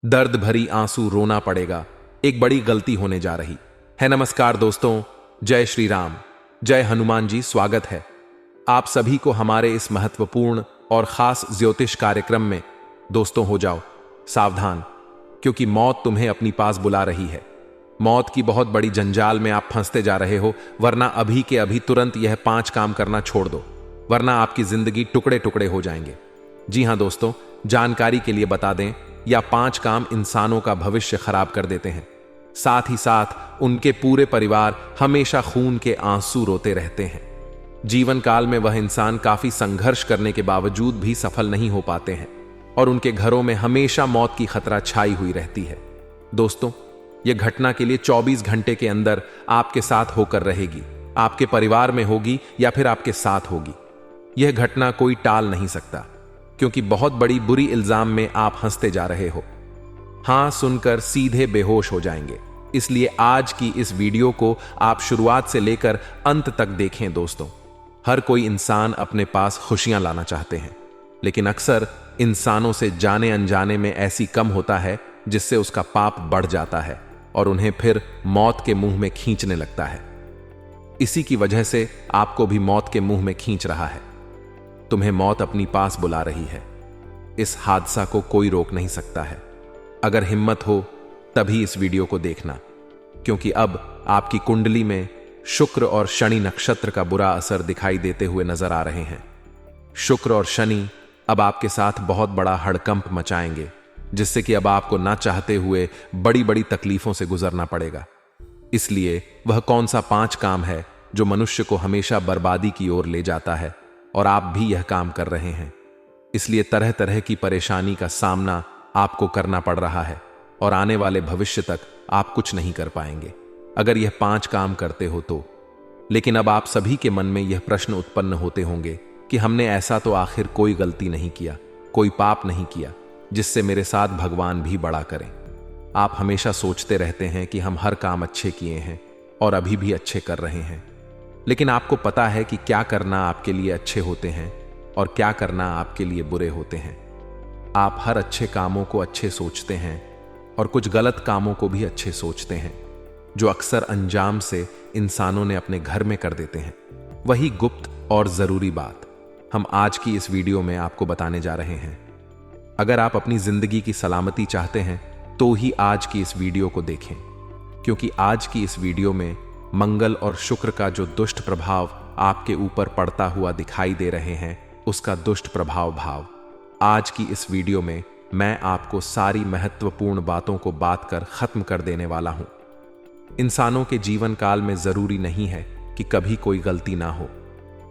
दर्द भरी आंसू रोना पड़ेगा, एक बड़ी गलती होने जा रही है। नमस्कार दोस्तों, जय श्री राम, जय हनुमान जी। स्वागत है आप सभी को हमारे इस महत्वपूर्ण और खास ज्योतिष कार्यक्रम में। दोस्तों, हो जाओ सावधान, क्योंकि मौत तुम्हें अपनी पास बुला रही है। मौत की बहुत बड़ी जंजाल में आप फंसते जा रहे हो, वरना अभी के अभी तुरंत यह 5 काम करना छोड़ दो, वरना आपकी जिंदगी टुकड़े टुकड़े हो जाएंगे। जी हां दोस्तों, जानकारी के लिए बता दें, या 5 काम इंसानों का भविष्य खराब कर देते हैं। साथ ही साथ उनके पूरे परिवार हमेशा खून के आंसू रोते रहते हैं। जीवन काल में वह इंसान काफी संघर्ष करने के बावजूद भी सफल नहीं हो पाते हैं और उनके घरों में हमेशा मौत की खतरा छाई हुई रहती है। दोस्तों, यह घटना के लिए 24 घंटे के अंदर आपके साथ होकर रहेगी, आपके परिवार में होगी या फिर आपके साथ होगी। यह घटना कोई टाल नहीं सकता, क्योंकि बहुत बड़ी बुरी इल्जाम में आप हंसते जा रहे हो। हां सुनकर सीधे बेहोश हो जाएंगे। इसलिए आज की इस वीडियो को आप शुरुआत से लेकर अंत तक देखें। दोस्तों, हर कोई इंसान अपने पास खुशियां लाना चाहते हैं, लेकिन अक्सर इंसानों से जाने अनजाने में ऐसी कम होता है जिससे उसका पाप बढ़ जाता है और उन्हें फिर मौत के मुंह में खींचने लगता है। इसी की वजह से आपको भी मौत के मुंह में खींच रहा है। तुम्हें मौत अपनी पास बुला रही है। इस हादसा को कोई रोक नहीं सकता है। अगर हिम्मत हो तभी इस वीडियो को देखना, क्योंकि अब आपकी कुंडली में शुक्र और शनि नक्षत्र का बुरा असर दिखाई देते हुए नजर आ रहे हैं। शुक्र और शनि अब आपके साथ बहुत बड़ा हड़कंप मचाएंगे, जिससे कि अब आपको ना चाहते हुए बड़ी बड़ी तकलीफों से गुजरना पड़ेगा। इसलिए वह कौन सा 5 काम है जो मनुष्य को हमेशा बर्बादी की ओर ले जाता है, और आप भी यह काम कर रहे हैं। इसलिए तरह तरह की परेशानी का सामना आपको करना पड़ रहा है और आने वाले भविष्य तक आप कुछ नहीं कर पाएंगे अगर यह 5 काम करते हो तो। लेकिन अब आप सभी के मन में यह प्रश्न उत्पन्न होते होंगे कि हमने ऐसा तो आखिर कोई गलती नहीं किया, कोई पाप नहीं किया जिससे मेरे साथ भगवान भी बड़ा करें। आप हमेशा सोचते रहते हैं कि हम हर काम अच्छे किए हैं और अभी भी अच्छे कर रहे हैं, लेकिन आपको पता है कि क्या करना आपके लिए अच्छे होते हैं और क्या करना आपके लिए बुरे होते हैं। आप हर अच्छे कामों को अच्छे सोचते हैं और कुछ गलत कामों को भी अच्छे सोचते हैं, जो अक्सर अंजाम से इंसानों ने अपने घर में कर देते हैं। वही गुप्त और जरूरी बात हम आज की इस वीडियो में आपको बताने जा रहे हैं। अगर आप अपनी जिंदगी की सलामती चाहते हैं तो ही आज की इस वीडियो को देखें, क्योंकि आज की इस वीडियो में मंगल और शुक्र का जो दुष्ट प्रभाव आपके ऊपर पड़ता हुआ दिखाई दे रहे हैं, उसका दुष्ट प्रभाव भाव आज की इस वीडियो में मैं आपको सारी महत्वपूर्ण बातों को बात कर खत्म कर देने वाला हूं। इंसानों के जीवन काल में जरूरी नहीं है कि कभी कोई गलती ना हो।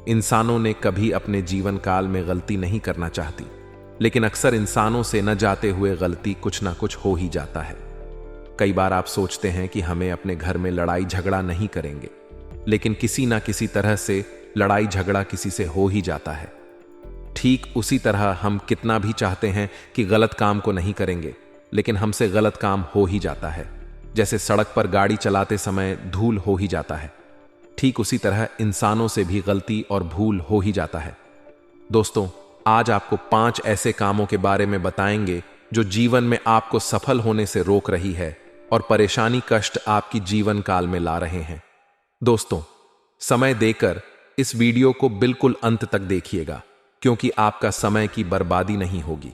इंसानों ने कभी अपने जीवन काल में गलती नहीं करना चाहती, लेकिन अक्सर इंसानों से न जाते हुए गलती कुछ ना कुछ हो ही जाता है। कई बार आप सोचते हैं कि हमें अपने घर में लड़ाई झगड़ा नहीं करेंगे, लेकिन किसी ना किसी तरह से लड़ाई झगड़ा किसी से हो ही जाता है। ठीक उसी तरह हम कितना भी चाहते हैं कि गलत काम को नहीं करेंगे, लेकिन हमसे गलत काम हो ही जाता है। जैसे सड़क पर गाड़ी चलाते समय धूल हो ही जाता है, ठीक उसी तरह इंसानों से भी गलती और भूल हो ही जाता है। दोस्तों, आज आपको 5 ऐसे कामों के बारे में बताएंगे जो जीवन में आपको सफल होने से रोक रही है और परेशानी कष्ट आपकी जीवन काल में ला रहे हैं। दोस्तों, समय देकर इस वीडियो को बिल्कुल अंत तक देखिएगा, क्योंकि आपका समय की बर्बादी नहीं होगी।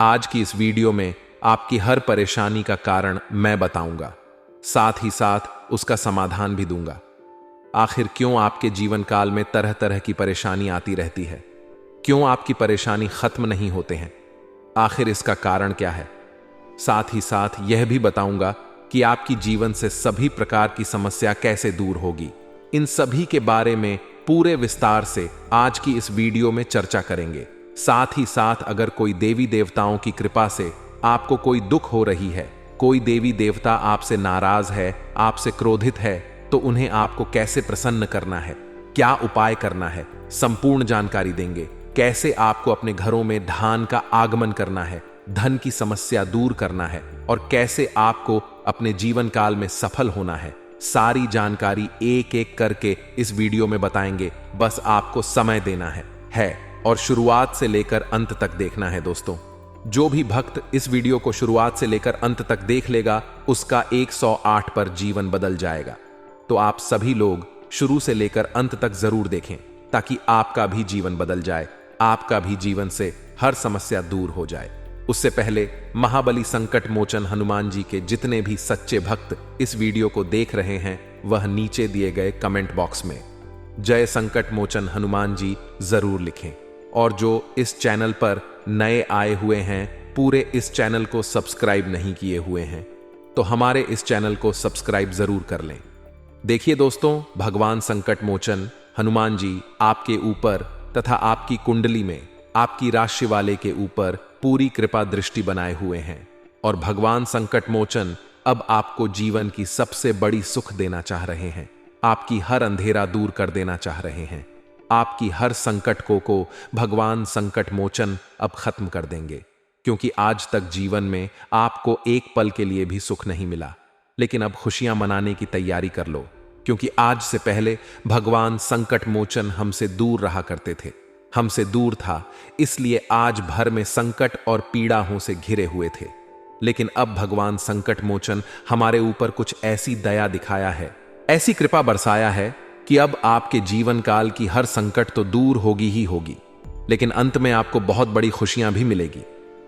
आज की इस वीडियो में आपकी हर परेशानी का कारण मैं बताऊंगा, साथ ही साथ उसका समाधान भी दूंगा। आखिर क्यों आपके जीवन काल में तरह तरह की परेशानी आती रहती है, क्यों आपकी परेशानी खत्म नहीं होते हैं, आखिर इसका कारण क्या है। साथ ही साथ यह भी बताऊंगा कि आपकी जीवन से सभी प्रकार की समस्या कैसे दूर होगी। इन सभी के बारे में पूरे विस्तार से आज की इस वीडियो में चर्चा करेंगे। साथ ही साथ अगर कोई देवी देवताओं की कृपा से आपको कोई दुख हो रही है, कोई देवी देवता आपसे नाराज है, आपसे क्रोधित है, तो उन्हें आपको कैसे प्रसन्न करना है, क्या उपाय करना है, संपूर्ण जानकारी देंगे। कैसे आपको अपने घरों में धन का आगमन करना है, धन की समस्या दूर करना है, और कैसे आपको अपने जीवन काल में सफल होना है। सारी जानकारी एक एक करके इस वीडियो में बताएंगे। बस आपको समय देना है और शुरुआत से लेकर अंत तक देखना है। दोस्तों, जो भी भक्त इस वीडियो को शुरुआत से लेकर अंत तक देख लेगा उसका 108 पर जीवन बदल जाएगा। तो आप सभी लोग शुरू से लेकर अंत तक जरूर देखें ताकि आपका भी जीवन बदल जाए, आपका भी जीवन से हर समस्या दूर हो जाए। उससे पहले महाबली संकट मोचन हनुमान जी के जितने भी सच्चे भक्त इस वीडियो को देख रहे हैं वह नीचे दिए गए कमेंट बॉक्स में जय संकट मोचन हनुमान जी जरूर लिखें। और जो इस चैनल पर नए आए हुए हैं, पूरे इस चैनल को सब्सक्राइब नहीं किए हुए हैं, तो हमारे इस चैनल को सब्सक्राइब जरूर कर लें। देखिए दोस्तों, भगवान संकट मोचन हनुमान जी आपके ऊपर तथा आपकी कुंडली में आपकी राशि वाले के ऊपर पूरी कृपा दृष्टि बनाए हुए हैं। और भगवान संकट मोचन अब आपको जीवन की सबसे बड़ी सुख देना चाह रहे हैं, आपकी हर अंधेरा दूर कर देना चाह रहे हैं। आपकी हर संकट को भगवान संकट मोचन अब खत्म कर देंगे, क्योंकि आज तक जीवन में आपको एक पल के लिए भी सुख नहीं मिला। लेकिन अब खुशियां मनाने की तैयारी कर लो, क्योंकि आज से पहले भगवान संकट मोचन हमसे दूर रहा करते थे, हमसे दूर था, इसलिए आज भर में संकट और पीड़ाओं से घिरे हुए थे। लेकिन अब भगवान संकट मोचन हमारे ऊपर कुछ ऐसी दया दिखाया है, ऐसी कृपा बरसाया है कि अब आपके जीवन काल की हर संकट तो दूर होगी ही होगी, लेकिन अंत में आपको बहुत बड़ी खुशियां भी मिलेगी।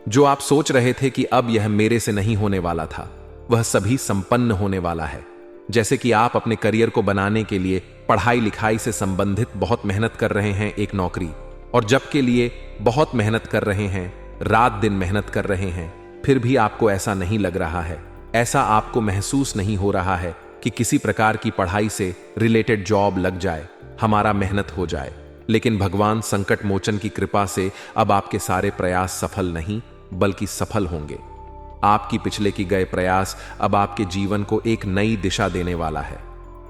जो आप सोच रहे थे कि अब यह मेरे से नहीं होने वाला था, वह सभी संपन्न होने वाला है। जैसे कि आप अपने करियर को बनाने के लिए पढ़ाई लिखाई से संबंधित बहुत मेहनत कर रहे हैं एक नौकरी, और जब के लिए बहुत मेहनत कर रहे हैं, रात दिन मेहनत कर रहे हैं, फिर भी आपको ऐसा नहीं लग रहा है, ऐसा आपको महसूस नहीं हो रहा है कि किसी प्रकार की पढ़ाई से रिलेटेड जॉब लग जाए, हमारा मेहनत हो जाए। लेकिन भगवान संकट मोचन की कृपा से अब आपके सारे प्रयास सफल नहीं बल्कि सफल होंगे। आपकी पिछले की गए प्रयास अब आपके जीवन को एक नई दिशा देने वाला है।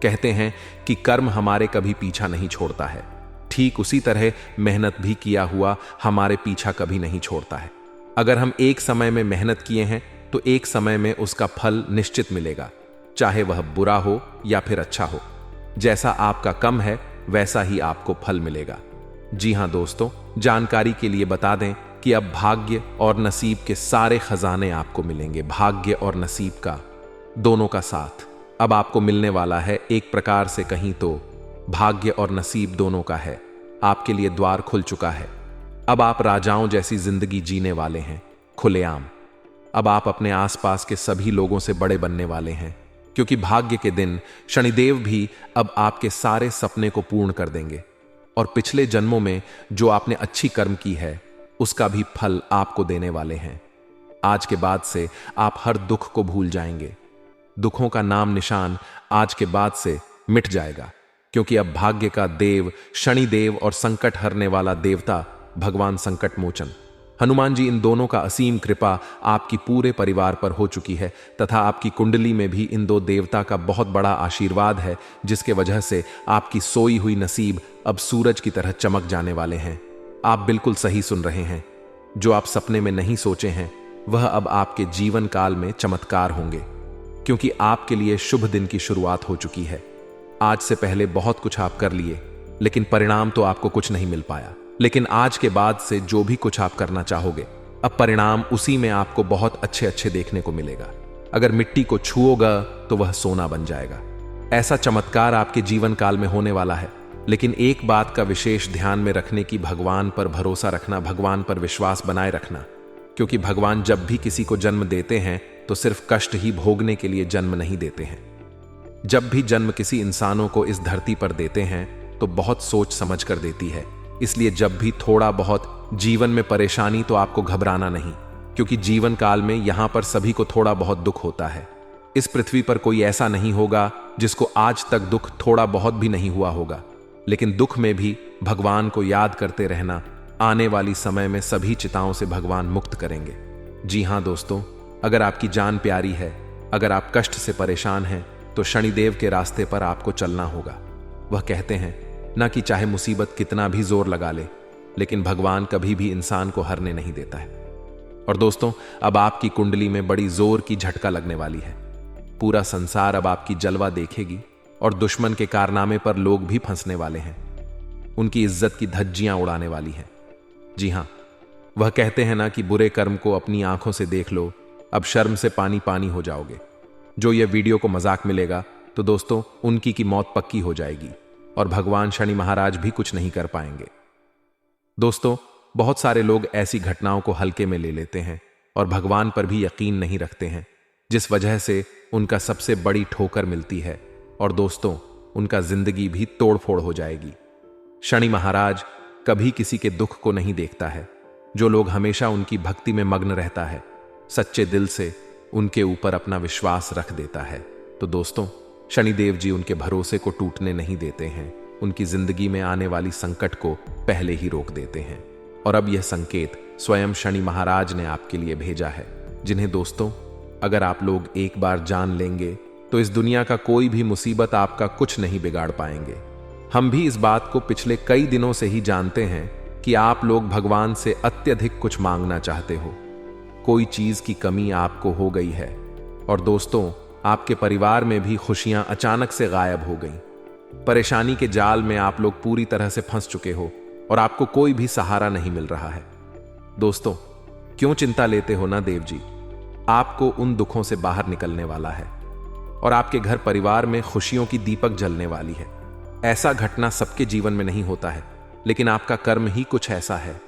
कहते हैं कि कर्म हमारे कभी पीछा नहीं छोड़ता है, ठीक उसी तरह मेहनत भी किया हुआ हमारे पीछा कभी नहीं छोड़ता है। अगर हम एक समय में मेहनत किए हैं तो एक समय में उसका फल निश्चित मिलेगा, चाहे वह बुरा हो या फिर अच्छा हो। जैसा आपका कम है वैसा ही आपको फल मिलेगा। जी हां दोस्तों, जानकारी के लिए बता दें कि अब भाग्य और नसीब के सारे खजाने आपको मिलेंगे। भाग्य और नसीब का दोनों का साथ अब आपको मिलने वाला है। एक प्रकार से कहीं तो भाग्य और नसीब दोनों का है, आपके लिए द्वार खुल चुका है। अब आप राजाओं जैसी जिंदगी जीने वाले हैं, खुलेआम। अब आप अपने आसपास के सभी लोगों से बड़े बनने वाले हैं, क्योंकि भाग्य के दिन शनिदेव भी अब आपके सारे सपने को पूर्ण कर देंगे। और पिछले जन्मों में जो आपने अच्छी कर्म की है उसका भी फल आपको देने वाले हैं। आज के बाद से आप हर दुख को भूल जाएंगे। दुखों का नाम निशान आज के बाद से मिट जाएगा, क्योंकि अब भाग्य का देव शनिदेव और संकट हरने वाला देवता भगवान संकट मोचन हनुमान जी, इन दोनों का असीम कृपा आपकी पूरे परिवार पर हो चुकी है तथा आपकी कुंडली में भी इन दो देवता का बहुत बड़ा आशीर्वाद है, जिसके वजह से आपकी सोई हुई नसीब अब सूरज की तरह चमक जाने वाले हैं। आप बिल्कुल सही सुन रहे हैं, जो आप सपने में नहीं सोचे हैं वह अब आपके जीवन काल में चमत्कार होंगे, क्योंकि आपके लिए शुभ दिन की शुरुआत हो चुकी है। आज से पहले बहुत कुछ आप कर लिए, लेकिन परिणाम तो आपको कुछ नहीं मिल पाया। लेकिन आज के बाद से जो भी कुछ आप करना चाहोगे, अब परिणाम उसी में आपको बहुत अच्छे अच्छे देखने को मिलेगा। अगर मिट्टी को छुओगा तो वह सोना बन जाएगा। ऐसा चमत्कार आपके जीवन काल में होने वाला है। लेकिन एक बात का विशेष ध्यान में रखने की, भगवान पर भरोसा रखना, भगवान पर विश्वास बनाए रखना, क्योंकि भगवान जब भी किसी को जन्म देते हैं तो सिर्फ कष्ट ही भोगने के लिए जन्म नहीं देते हैं। जब भी जन्म किसी इंसानों को इस धरती पर देते हैं तो बहुत सोच समझ कर देती है। इसलिए जब भी थोड़ा बहुत जीवन में परेशानी तो आपको घबराना नहीं, क्योंकि जीवन काल में यहां पर सभी को थोड़ा बहुत दुख होता है। इस पृथ्वी पर कोई ऐसा नहीं होगा जिसको आज तक दुख थोड़ा बहुत भी नहीं हुआ होगा। लेकिन दुख में भी भगवान को याद करते रहना, आने वाली समय में सभी चिताओं से भगवान मुक्त करेंगे। जी हां दोस्तों, अगर आपकी जान प्यारी है, अगर आप कष्ट से परेशान हैं, तो शनिदेव के रास्ते पर आपको चलना होगा। वह कहते हैं ना कि चाहे मुसीबत कितना भी जोर लगा ले, लेकिन भगवान कभी भी इंसान को हारने नहीं देता है। और दोस्तों, अब आपकी कुंडली में बड़ी जोर की झटका लगने वाली है। पूरा संसार अब आपकी जलवा देखेगी और दुश्मन के कारनामे पर लोग भी फंसने वाले हैं। उनकी इज्जत की धज्जियां उड़ाने वाली हैं। जी हां, वह कहते हैं ना कि बुरे कर्म को अपनी आंखों से देख लो, अब शर्म से पानी पानी हो जाओगे। जो यह वीडियो को मजाक मिलेगा तो दोस्तों उनकी की मौत पक्की हो जाएगी और भगवान शनि महाराज भी कुछ नहीं कर पाएंगे। दोस्तों, बहुत सारे लोग ऐसी घटनाओं को हल्के में ले लेते हैं और भगवान पर भी यकीन नहीं रखते हैं, जिस वजह से उनका सबसे बड़ी ठोकर मिलती है और दोस्तों उनका जिंदगी भी तोड़फोड़ हो जाएगी। शनि महाराज कभी किसी के दुख को नहीं देखता है। जो लोग हमेशा उनकी भक्ति में मग्न रहता है, सच्चे दिल से उनके ऊपर अपना विश्वास रख देता है, तो दोस्तों शनिदेव जी उनके भरोसे को टूटने नहीं देते हैं, उनकी जिंदगी में आने वाली संकट को पहले ही रोक देते हैं। और अब यह संकेत स्वयं शनि महाराज ने आपके लिए भेजा है, जिन्हें दोस्तों अगर आप लोग एक बार जान लेंगे तो इस दुनिया का कोई भी मुसीबत आपका कुछ नहीं बिगाड़ पाएंगे। हम भी इस बात को पिछले कई दिनों से ही जानते हैं कि आप लोग भगवान से अत्यधिक कुछ मांगना चाहते हो, कोई चीज की कमी आपको हो गई है और दोस्तों आपके परिवार में भी खुशियां अचानक से गायब हो गई। परेशानी के जाल में आप लोग पूरी तरह से फंस चुके हो और आपको कोई भी सहारा नहीं मिल रहा है। दोस्तों क्यों चिंता लेते हो ना, देव जी आपको उन दुखों से बाहर निकलने वाला है और आपके घर परिवार में खुशियों की दीपक जलने वाली है। ऐसा घटना सबके जीवन में नहीं होता है, लेकिन आपका कर्म ही कुछ ऐसा है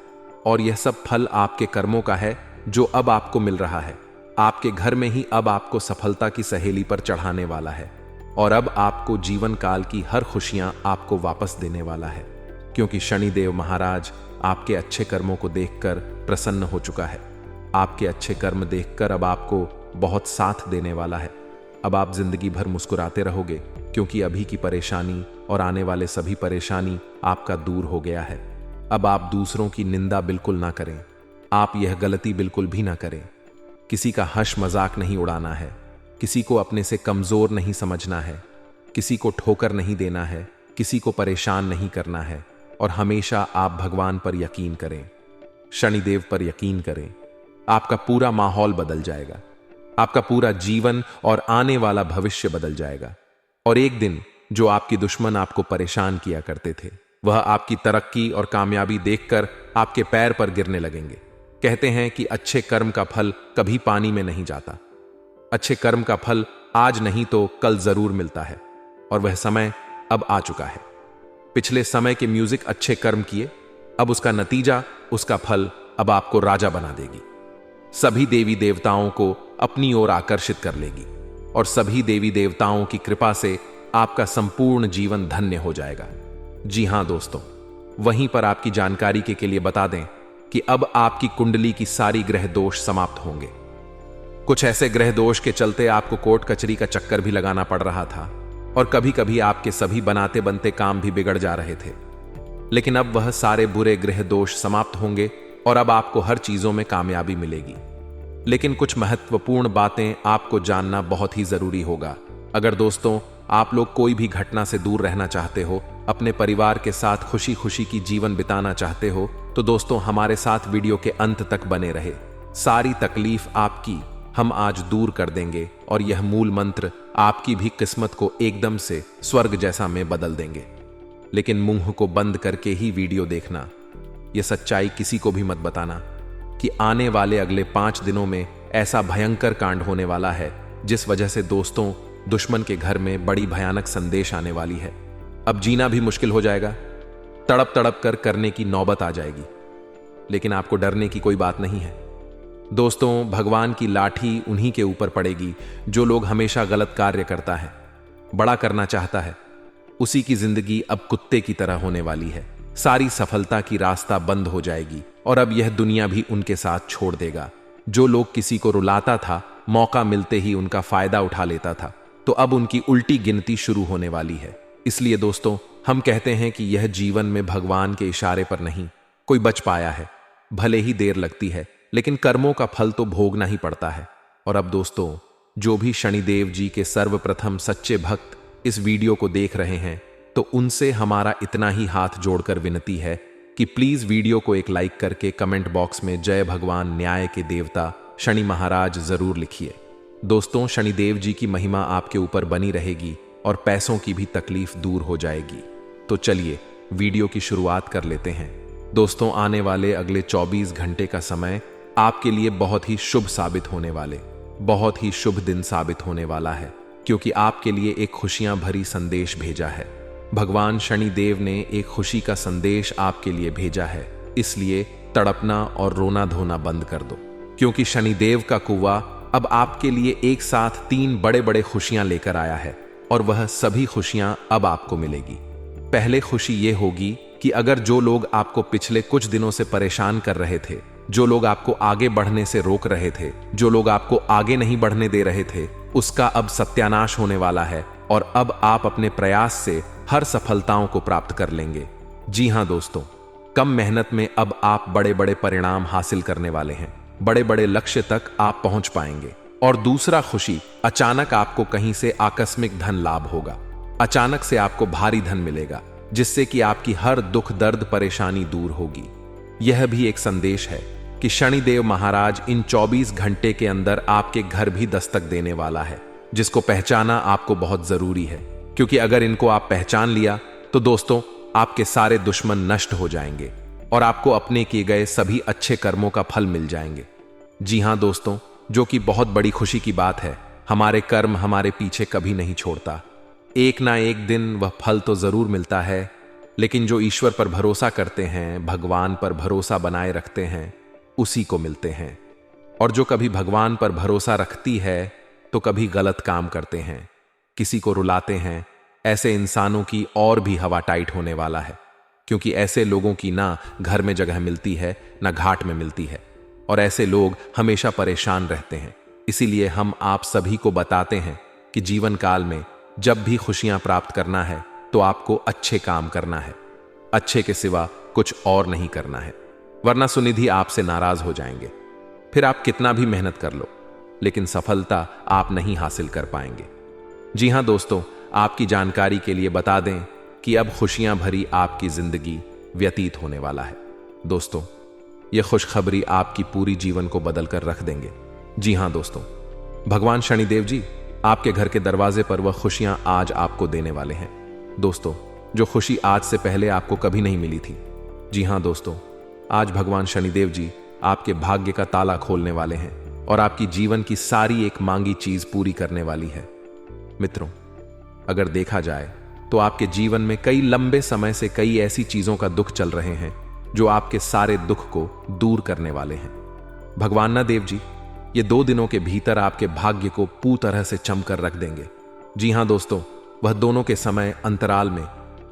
और यह सब फल आपके कर्मों का है जो अब आपको मिल रहा है। आपके घर में ही अब आपको सफलता की सहेली पर चढ़ाने वाला है और अब आपको जीवन काल की हर खुशियां आपको वापस देने वाला है, क्योंकि शनिदेव महाराज आपके अच्छे कर्मों को देखकर प्रसन्न हो चुका है। आपके अच्छे कर्म देखकर अब आपको बहुत साथ देने वाला है। अब आप जिंदगी भर मुस्कुराते रहोगे, क्योंकि अभी की परेशानी और आने वाले सभी परेशानी आपका दूर हो गया है। अब आप दूसरों की निंदा बिल्कुल ना करें, आप यह गलती बिल्कुल भी ना करें। किसी का हंस मजाक नहीं उड़ाना है, किसी को अपने से कमजोर नहीं समझना है, किसी को ठोकर नहीं देना है, किसी को परेशान नहीं करना है और हमेशा आप भगवान पर यकीन करें, शनिदेव पर यकीन करें। आपका पूरा माहौल बदल जाएगा, आपका पूरा जीवन और आने वाला भविष्य बदल जाएगा। और एक दिन जो आपकी दुश्मन आपको परेशान किया करते थे, वह आपकी तरक्की और कामयाबी देखकर आपके पैर पर गिरने लगेंगे। कहते हैं कि अच्छे कर्म का फल कभी पानी में नहीं जाता। अच्छे कर्म का फल आज नहीं तो कल जरूर मिलता है और वह समय अब आ चुका है। पिछले समय के म्यूजिक अच्छे कर्म किए, अब उसका नतीजा, उसका फल अब आपको राजा बना देगी। सभी देवी देवताओं को अपनी ओर आकर्षित कर लेगी और सभी देवी देवताओं की कृपा से आपका संपूर्ण जीवन धन्य हो जाएगा। जी हां दोस्तों, वहीं पर आपकी जानकारी के लिए बता दें कि अब आपकी कुंडली की सारी ग्रह दोष समाप्त होंगे। कुछ ऐसे ग्रह दोष के चलते आपको कोर्ट कचहरी का चक्कर भी लगाना पड़ रहा था और कभी कभी आपके सभी बनाते बनते काम भी बिगड़ जा रहे थे, लेकिन अब वह सारे बुरे ग्रह दोष समाप्त होंगे और अब आपको हर चीजों में कामयाबी मिलेगी। लेकिन कुछ महत्वपूर्ण बातें आपको जानना बहुत ही जरूरी होगा। अगर दोस्तों आप लोग कोई भी घटना से दूर रहना चाहते हो, अपने परिवार के साथ खुशी खुशी की जीवन बिताना चाहते हो, तो दोस्तों हमारे साथ वीडियो के अंत तक बने रहे। सारी तकलीफ आपकी हम आज दूर कर देंगे और यह मूल मंत्र आपकी भी किस्मत को एकदम से स्वर्ग जैसा में बदल देंगे। लेकिन मुंह को बंद करके ही वीडियो देखना, यह सच्चाई किसी को भी मत बताना कि आने वाले अगले 5 दिनों में ऐसा भयंकर कांड होने वाला है, जिस वजह से दोस्तों दुश्मन के घर में बड़ी भयानक संदेश आने वाली है। अब जीना भी मुश्किल हो जाएगा, तड़प तड़प कर करने की नौबत आ जाएगी। लेकिन आपको डरने की कोई बात नहीं है दोस्तों। भगवान की लाठी उन्हीं के ऊपर पड़ेगी जो लोग हमेशा गलत कार्य करता है, बड़ा करना चाहता है, उसी की जिंदगी अब कुत्ते की तरह होने वाली है। सारी सफलता की रास्ता बंद हो जाएगी और अब यह दुनिया भी उनके साथ छोड़ देगा। जो लोग किसी को रुलाता था, मौका मिलते ही उनका फायदा उठा लेता था, तो अब उनकी उल्टी गिनती शुरू होने वाली है। इसलिए दोस्तों हम कहते हैं कि यह जीवन में भगवान के इशारे पर नहीं कोई बच पाया है। भले ही देर लगती है, लेकिन कर्मों का फल तो भोगना ही पड़ता है। और अब दोस्तों जो भी शनिदेव जी के सर्वप्रथम सच्चे भक्त इस वीडियो को देख रहे हैं, तो उनसे हमारा इतना ही हाथ जोड़कर विनती है कि प्लीज वीडियो को एक लाइक करके कमेंट बॉक्स में जय भगवान न्याय के देवता शनि महाराज जरूर लिखिए। दोस्तों शनिदेव जी की महिमा आपके ऊपर बनी रहेगी और पैसों की भी तकलीफ दूर हो जाएगी। तो चलिए वीडियो की शुरुआत कर लेते हैं। दोस्तों, आने वाले अगले 24 घंटे का समय आपके लिए बहुत ही शुभ साबित होने वाले, बहुत ही शुभ दिन साबित होने वाला है, क्योंकि आपके लिए एक खुशियां भरी संदेश भेजा है। भगवान शनिदेव ने एक खुशी का संदेश आपके लिए भेजा है। इसलिए तड़पना और रोना धोना बंद कर दो, क्योंकि शनिदेव का कुआ अब आपके लिए एक साथ 3 बड़े बड़े खुशियां लेकर आया है, और वह सभी खुशियां अब आपको मिलेगी। पहले खुशी ये होगी कि अगर जो लोग आपको पिछले कुछ दिनों से परेशान कर रहे थे, जो लोग आपको आगे बढ़ने से रोक रहे थे, जो लोग आपको आगे नहीं बढ़ने दे रहे थे, उसका अब सत्यानाश होने वाला है, और अब आप अपने प्रयास से हर सफलताओं को प्राप्त कर लेंगे। जी हां दोस्तों, कम मेहनत में अब आप बड़े बड़े परिणाम हासिल करने वाले हैं, बड़े बड़े लक्ष्य तक आप पहुंच पाएंगे। और दूसरा खुशी, अचानक आपको कहीं से आकस्मिक धन लाभ होगा। अचानक से आपको भारी धन मिलेगा, जिससे कि आपकी हर दुख दर्द परेशानी दूर होगी। यह भी एक संदेश है कि शनिदेव महाराज इन 24 घंटे के अंदर आपके घर भी दस्तक देने वाला है, जिसको पहचाना आपको बहुत जरूरी है, क्योंकि अगर इनको आप पहचान लिया तो दोस्तों, आपके सारे दुश्मन नष्ट हो जाएंगे और आपको अपने किए गए सभी अच्छे कर्मों का फल मिल जाएंगे। जी हां दोस्तों, जो कि बहुत बड़ी खुशी की बात है। हमारे कर्म हमारे पीछे कभी नहीं छोड़ता। एक ना एक दिन वह फल तो जरूर मिलता है, लेकिन जो ईश्वर पर भरोसा करते हैं, भगवान पर भरोसा बनाए रखते हैं, उसी को मिलते हैं। और जो कभी भगवान पर भरोसा रखती है तो कभी गलत काम करते हैं, किसी को रुलाते हैं, ऐसे इंसानों की और भी हवा टाइट होने वाला है, क्योंकि ऐसे लोगों की ना घर में जगह मिलती है, ना घाट में मिलती है, और ऐसे लोग हमेशा परेशान रहते हैं। इसीलिए हम आप सभी को बताते हैं कि जीवन काल में जब भी खुशियां प्राप्त करना है तो आपको अच्छे काम करना है, अच्छे के सिवा कुछ और नहीं करना है, वरना सुनिधि आपसे नाराज हो जाएंगे। फिर आप कितना भी मेहनत कर लो, लेकिन सफलता आप नहीं हासिल कर पाएंगे। जी हां दोस्तों, आपकी जानकारी के लिए बता दें कि अब खुशियां भरी आपकी जिंदगी व्यतीत होने वाला है। दोस्तों, यह खुशखबरी आपकी पूरी जीवन को बदल कर रख देंगे। जी हां दोस्तों, भगवान शनिदेव जी आपके घर के दरवाजे पर वह खुशियां आज आपको देने वाले हैं। दोस्तों, जो खुशी आज से पहले आपको कभी नहीं मिली थी। जी हां दोस्तों, आज भगवान शनिदेव जी आपके भाग्य का ताला खोलने वाले हैं और आपकी जीवन की सारी एक मांगी चीज पूरी करने वाली है। मित्रों, अगर देखा जाए तो आपके जीवन में कई लंबे समय से कई ऐसी चीजों का दुख चल रहे हैं जो आपके सारे दुख को दूर करने वाले हैं। भगवान ना देव जी ये 2 दिनों के भीतर आपके भाग्य को पूरी तरह से चमकर रख देंगे। जी हां दोस्तों, वह दोनों के समय अंतराल में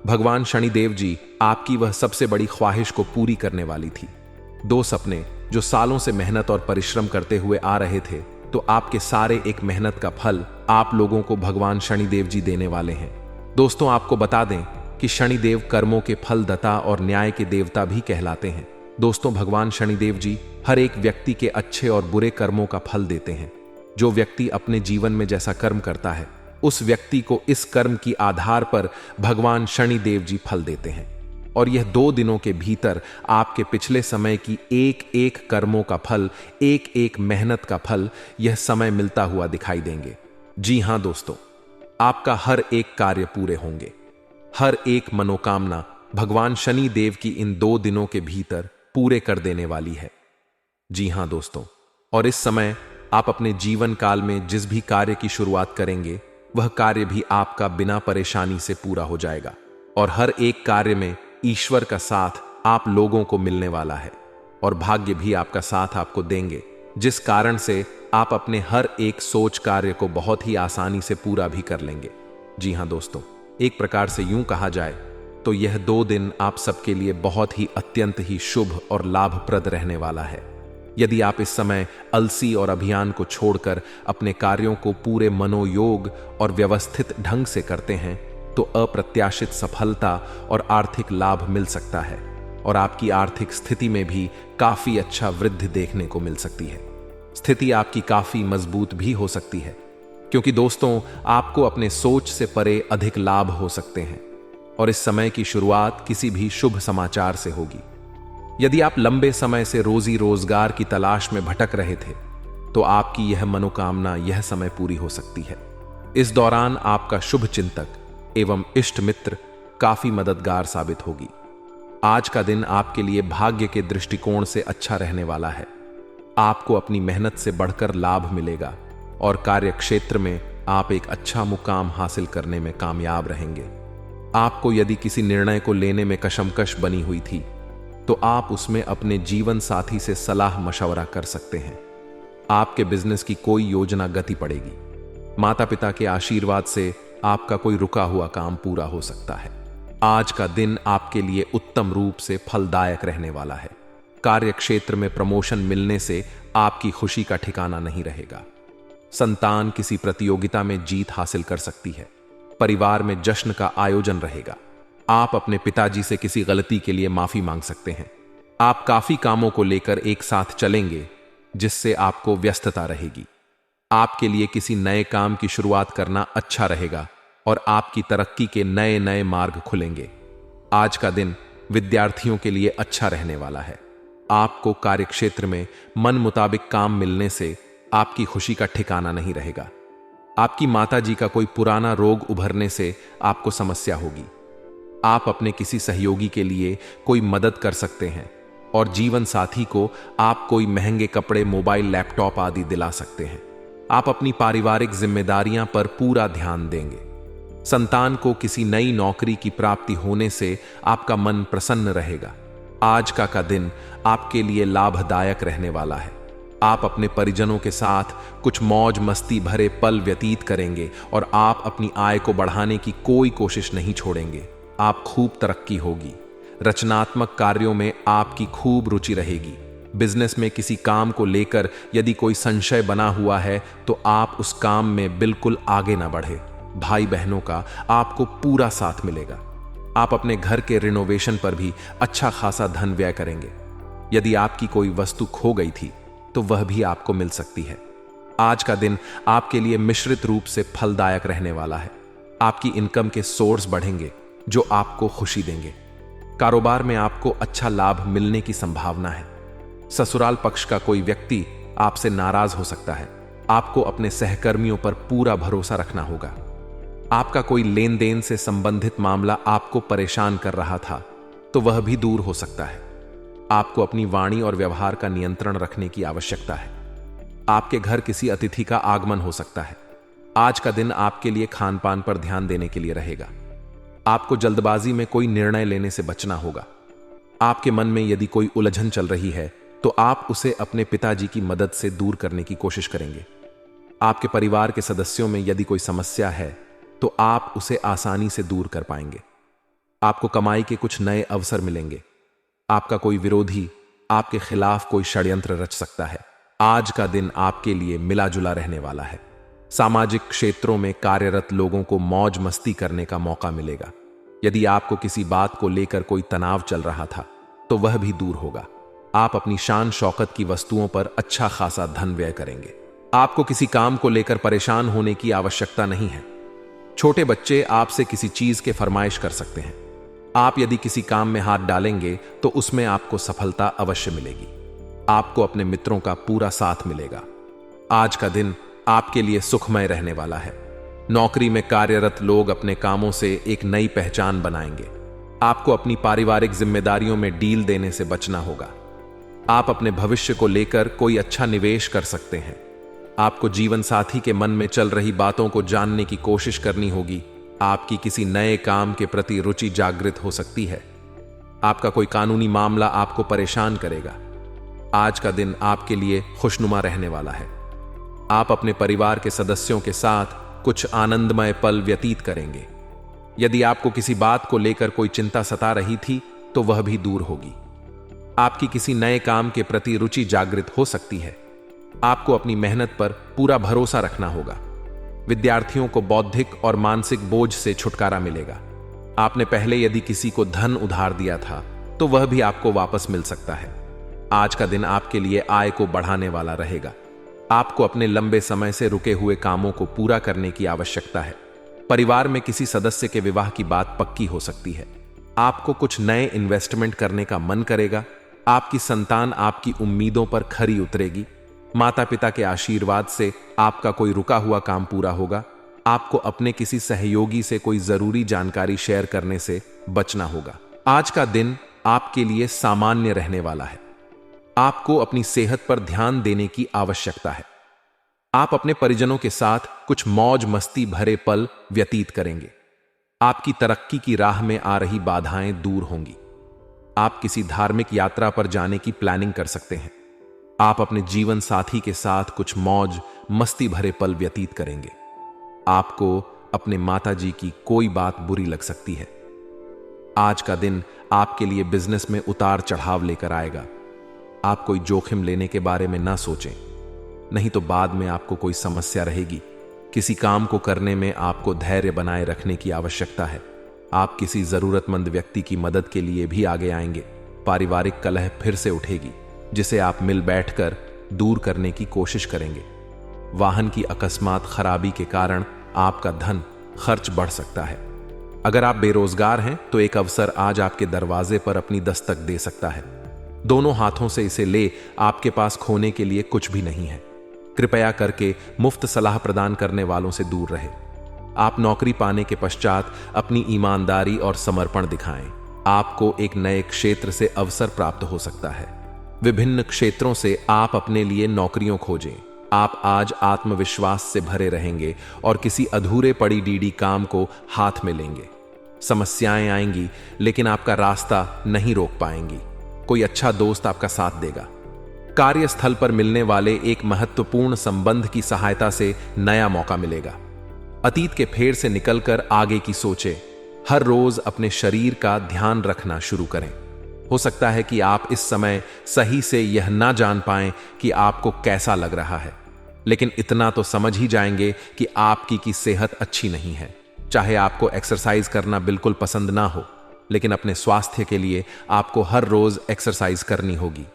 भगवान शनिदेव जी आपकी वह सबसे बड़ी ख्वाहिश को पूरी करने वाली थी। 2 सपने जो सालों से मेहनत और परिश्रम करते हुए आ रहे थे, तो आपके सारे एक मेहनत का फल आप लोगों को भगवान शनिदेव जी देने वाले हैं। दोस्तों, आपको बता दें कि शनिदेव कर्मों के फलदाता और न्याय के देवता भी कहलाते हैं। दोस्तों, भगवान शनिदेव जी हर एक व्यक्ति के अच्छे और बुरे कर्मों का फल देते हैं। जो व्यक्ति अपने जीवन में जैसा कर्म करता है, उस व्यक्ति को इस कर्म की आधार पर भगवान शनिदेव जी फल देते हैं। और यह 2 दिनों के भीतर आपके पिछले समय की एक एक कर्मों का फल, एक एक मेहनत का फल, यह समय मिलता हुआ दिखाई देंगे। जी हां दोस्तों, आपका हर एक कार्य पूरे होंगे, हर एक मनोकामना भगवान शनि देव की इन 2 दिनों के भीतर पूरे कर देने वाली है। जी हां दोस्तों, और इस समय आप अपने जीवन काल में जिस भी कार्य की शुरुआत करेंगे, वह कार्य भी आपका बिना परेशानी से पूरा हो जाएगा, और हर एक कार्य में ईश्वर का साथ आप लोगों को मिलने वाला है, और भाग्य भी आपका साथ आपको देंगे, जिस कारण से आप अपने हर एक सोच कार्य को बहुत ही आसानी से पूरा भी कर लेंगे। जी हां दोस्तों, एक प्रकार से यूं कहा जाए तो यह 2 दिन आप सबके लिए बहुत ही अत्यंत ही शुभ और लाभप्रद रहने वाला है। यदि आप इस समय अलसी और अभियान को छोड़कर अपने कार्यों को पूरे मनोयोग और व्यवस्थित ढंग से करते हैं, तो अप्रत्याशित सफलता और आर्थिक लाभ मिल सकता है, और आपकी आर्थिक स्थिति में भी काफी अच्छा वृद्धि देखने को मिल सकती है। स्थिति आपकी काफी मजबूत भी हो सकती है, क्योंकि दोस्तों, आपको अपने सोच से परे अधिक लाभ हो सकते हैं, और इस समय की शुरुआत किसी भी शुभ समाचार से होगी। यदि आप लंबे समय से रोजी रोजगार की तलाश में भटक रहे थे, तो आपकी यह मनोकामना यह समय पूरी हो सकती है। इस दौरान आपका शुभ चिंतक एवं इष्ट मित्र काफी मददगार साबित होगी। आज का दिन आपके लिए भाग्य के दृष्टिकोण से अच्छा रहने वाला है। आपको अपनी मेहनत से बढ़कर लाभ मिलेगा और कार्य क्षेत्र में आप एक अच्छा मुकाम हासिल करने में कामयाब रहेंगे। आपको यदि किसी निर्णय को लेने में कशमकश बनी हुई थी तो आप उसमें अपने जीवन साथी से सलाह मशवरा कर सकते हैं। आपके बिजनेस की कोई योजना गति पड़ेगी। माता पिता के आशीर्वाद से आपका कोई रुका हुआ काम पूरा हो सकता है। आज का दिन आपके लिए उत्तम रूप से फलदायक रहने वाला है। कार्य क्षेत्र में प्रमोशन मिलने से आपकी खुशी का ठिकाना नहीं रहेगा। संतान किसी प्रतियोगिता में जीत हासिल कर सकती है। परिवार में जश्न का आयोजन रहेगा। आप अपने पिताजी से किसी गलती के लिए माफी मांग सकते हैं। आप काफी कामों को लेकर एक साथ चलेंगे जिससे आपको व्यस्तता रहेगी। आपके लिए किसी नए काम की शुरुआत करना अच्छा रहेगा और आपकी तरक्की के नए नए मार्ग खुलेंगे। आज का दिन विद्यार्थियों के लिए अच्छा रहने वाला है। आपको कार्यक्षेत्र में मन मुताबिक काम मिलने से आपकी खुशी का ठिकाना नहीं रहेगा। आपकी माताजी का कोई पुराना रोग उभरने से आपको समस्या होगी। आप अपने किसी सहयोगी के लिए कोई मदद कर सकते हैं और जीवन साथी को आप कोई महंगे कपड़े, मोबाइल, लैपटॉप आदि दिला सकते हैं। आप अपनी पारिवारिक जिम्मेदारियां पर पूरा ध्यान देंगे। संतान को किसी नई नौकरी की प्राप्ति होने से आपका मन प्रसन्न रहेगा। आज का दिन आपके लिए लाभदायक रहने वाला है। आप अपने परिजनों के साथ कुछ मौज मस्ती भरे पल व्यतीत करेंगे और आप अपनी आय को बढ़ाने की कोई कोशिश नहीं छोड़ेंगे। आप खूब तरक्की होगी। रचनात्मक कार्यों में आपकी खूब रुचि रहेगी। बिजनेस में किसी काम को लेकर यदि कोई संशय बना हुआ है तो आप उस काम में बिल्कुल आगे ना बढ़े। भाई बहनों का आपको पूरा साथ मिलेगा। आप अपने घर के रिनोवेशन पर भी अच्छा खासा धन व्यय करेंगे। यदि आपकी कोई वस्तु खो गई थी तो वह भी आपको मिल सकती है। आज का दिन आपके लिए मिश्रित रूप से फलदायक रहने वाला है। आपकी इनकम के सोर्स बढ़ेंगे जो आपको खुशी देंगे। कारोबार में आपको अच्छा लाभ मिलने की संभावना है। ससुराल पक्ष का कोई व्यक्ति आपसे नाराज हो सकता है। आपको अपने सहकर्मियों पर पूरा भरोसा रखना होगा। आपका कोई लेन देन से संबंधित मामला आपको परेशान कर रहा था तो वह भी दूर हो सकता है। आपको अपनी वाणी और व्यवहार का नियंत्रण रखने की आवश्यकता है। आपके घर किसी अतिथि का आगमन हो सकता है। आज का दिन आपके लिए खान पान पर ध्यान देने के लिए रहेगा। आपको जल्दबाजी में कोई निर्णय लेने से बचना होगा। आपके मन में यदि कोई उलझन चल रही है तो आप उसे अपने पिताजी की मदद से दूर करने की कोशिश करेंगे। आपके परिवार के सदस्यों में यदि कोई समस्या है तो आप उसे आसानी से दूर कर पाएंगे। आपको कमाई के कुछ नए अवसर मिलेंगे। आपका कोई विरोधी आपके खिलाफ कोई षड्यंत्र रच सकता है। आज का दिन आपके लिए मिला जुला रहने वाला है। सामाजिक क्षेत्रों में कार्यरत लोगों को मौज मस्ती करने का मौका मिलेगा। यदि आपको किसी बात को लेकर कोई तनाव चल रहा था तो वह भी दूर होगा। आप अपनी शान शौकत की वस्तुओं पर अच्छा खासा धन व्यय करेंगे। आपको किसी काम को लेकर परेशान होने की आवश्यकता नहीं है। छोटे बच्चे आपसे किसी चीज के फरमाइश कर सकते हैं। आप यदि किसी काम में हाथ डालेंगे तो उसमें आपको सफलता अवश्य मिलेगी। आपको अपने मित्रों का पूरा साथ मिलेगा। आज का दिन आपके लिए सुखमय रहने वाला है। नौकरी में कार्यरत लोग अपने कामों से एक नई पहचान बनाएंगे। आपको अपनी पारिवारिक जिम्मेदारियों में डील देने से बचना होगा। आप अपने भविष्य को लेकर कोई अच्छा निवेश कर सकते हैं। आपको जीवन साथी के मन में चल रही बातों को जानने की कोशिश करनी होगी। आपकी किसी नए काम के प्रति रुचि जागृत हो सकती है। आपका कोई कानूनी मामला आपको परेशान करेगा। आज का दिन आपके लिए खुशनुमा रहने वाला है। आप अपने परिवार के सदस्यों के साथ कुछ आनंदमय पल व्यतीत करेंगे। यदि आपको किसी बात को लेकर कोई चिंता सता रही थी तो वह भी दूर होगी। आपकी किसी नए काम के प्रति रुचि जागृत हो सकती है। आपको अपनी मेहनत पर पूरा भरोसा रखना होगा। विद्यार्थियों को बौद्धिक और मानसिक बोझ से छुटकारा मिलेगा। आपने पहले यदि किसी को धन उधार दिया था तो वह भी आपको वापस मिल सकता है। आज का दिन आपके लिए आय को बढ़ाने वाला रहेगा। आपको अपने लंबे समय से रुके हुए कामों को पूरा करने की आवश्यकता है। परिवार में किसी सदस्य के विवाह की बात पक्की हो सकती है। आपको कुछ नए इन्वेस्टमेंट करने का मन करेगा। आपकी संतान आपकी उम्मीदों पर खरी उतरेगी। माता पिता के आशीर्वाद से आपका कोई रुका हुआ काम पूरा होगा। आपको अपने किसी सहयोगी से कोई जरूरी जानकारी शेयर करने से बचना होगा। आज का दिन आपके लिए सामान्य रहने वाला है। आपको अपनी सेहत पर ध्यान देने की आवश्यकता है। आप अपने परिजनों के साथ कुछ मौज मस्ती भरे पल व्यतीत करेंगे। आपकी तरक्की की राह में आ रही बाधाएं दूर होंगी। आप किसी धार्मिक यात्रा पर जाने की प्लानिंग कर सकते हैं। आप अपने जीवन साथी के साथ कुछ मौज मस्ती भरे पल व्यतीत करेंगे। आपको अपने माताजी की कोई बात बुरी लग सकती है। आज का दिन आपके लिए बिजनेस में उतार चढ़ाव लेकर आएगा। आप कोई जोखिम लेने के बारे में ना सोचें, नहीं तो बाद में आपको कोई समस्या रहेगी। किसी काम को करने में आपको धैर्य बनाए रखने की आवश्यकता है। आप किसी जरूरतमंद व्यक्ति की मदद के लिए भी आगे आएंगे। पारिवारिक कलह फिर से उठेगी, जिसे आप मिल बैठकर दूर करने की कोशिश करेंगे। वाहन की अकस्मात खराबी के कारण आपका धन खर्च बढ़ सकता है। अगर आप बेरोजगार हैं तो एक अवसर आज आपके दरवाजे पर अपनी दस्तक दे सकता है। दोनों हाथों से इसे ले, आपके पास खोने के लिए कुछ भी नहीं है। कृपया करके मुफ्त सलाह प्रदान करने वालों से दूर रहे। आप नौकरी पाने के पश्चात अपनी ईमानदारी और समर्पण दिखाएं। आपको एक नए क्षेत्र से अवसर प्राप्त हो सकता है। विभिन्न क्षेत्रों से आप अपने लिए नौकरियों खोजें। आप आज आत्मविश्वास से भरे रहेंगे और किसी अधूरे पड़ी डीडी काम को हाथ में लेंगे। समस्याएं आएंगी, लेकिन आपका रास्ता नहीं रोक पाएंगी। कोई अच्छा दोस्त आपका साथ देगा। कार्यस्थल पर मिलने वाले एक महत्वपूर्ण संबंध की सहायता से नया मौका मिलेगा। अतीत के फेर से निकलकर आगे की सोचें। हर रोज अपने शरीर का ध्यान रखना शुरू करें। हो सकता है कि आप इस समय सही से यह ना जान पाएं कि आपको कैसा लग रहा है, लेकिन इतना तो समझ ही जाएंगे कि आपकी की सेहत अच्छी नहीं है। चाहे आपको एक्सरसाइज करना बिल्कुल पसंद ना हो, लेकिन अपने स्वास्थ्य के लिए आपको हर रोज एक्सरसाइज करनी होगी।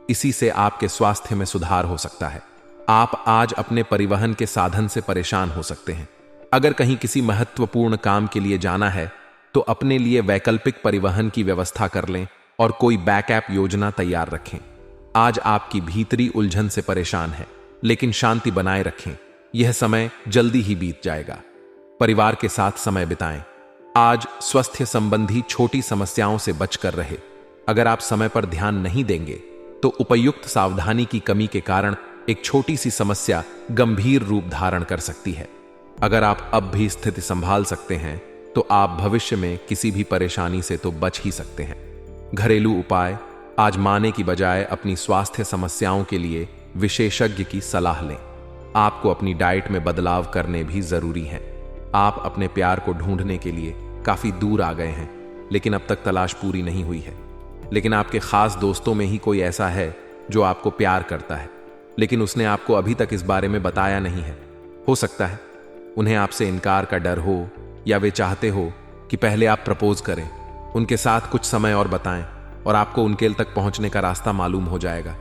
इसी से आपके स्वास्थ्य में सुधार हो सकता है। आप आज अपने परिवहन के साधन से परेशान हो सकते हैं। अगर कहीं किसी महत्वपूर्ण काम के लिए जाना है तो अपने लिए वैकल्पिक परिवहन की व्यवस्था कर लें और कोई बैकअप योजना तैयार रखें। आज आपकी भीतरी उलझन से परेशान है, लेकिन शांति बनाए रखें। यह समय जल्दी ही बीत जाएगा। परिवार के साथ समय बिताएं। आज स्वास्थ्य संबंधी छोटी समस्याओं से बचकर रहे। अगर आप समय पर ध्यान नहीं देंगे तो उपयुक्त सावधानी की कमी के कारण एक छोटी सी समस्या गंभीर रूप धारण कर सकती है। अगर आप अब भी स्थिति संभाल सकते हैं तो आप भविष्य में किसी भी परेशानी से तो बच ही सकते हैं। घरेलू उपाय। आज माने की बजाय अपनी स्वास्थ्य समस्याओं के लिए विशेषज्ञ की सलाह लें। आपको अपनी डाइट में बदलाव करने भी जरूरी है। आप अपने प्यार को ढूंढने के लिए काफी दूर आ गए हैं, लेकिन अब तक तलाश पूरी नहीं हुई है। लेकिन आपके खास दोस्तों में ही कोई ऐसा है जो आपको प्यार करता है, लेकिन उसने आपको अभी तक इस बारे में बताया नहीं है। हो सकता है उन्हें आपसे इनकार का डर हो, या वे चाहते हो कि पहले आप प्रपोज करें। उनके साथ कुछ समय और बताएं और आपको उनके तक पहुंचने का रास्ता मालूम हो जाएगा।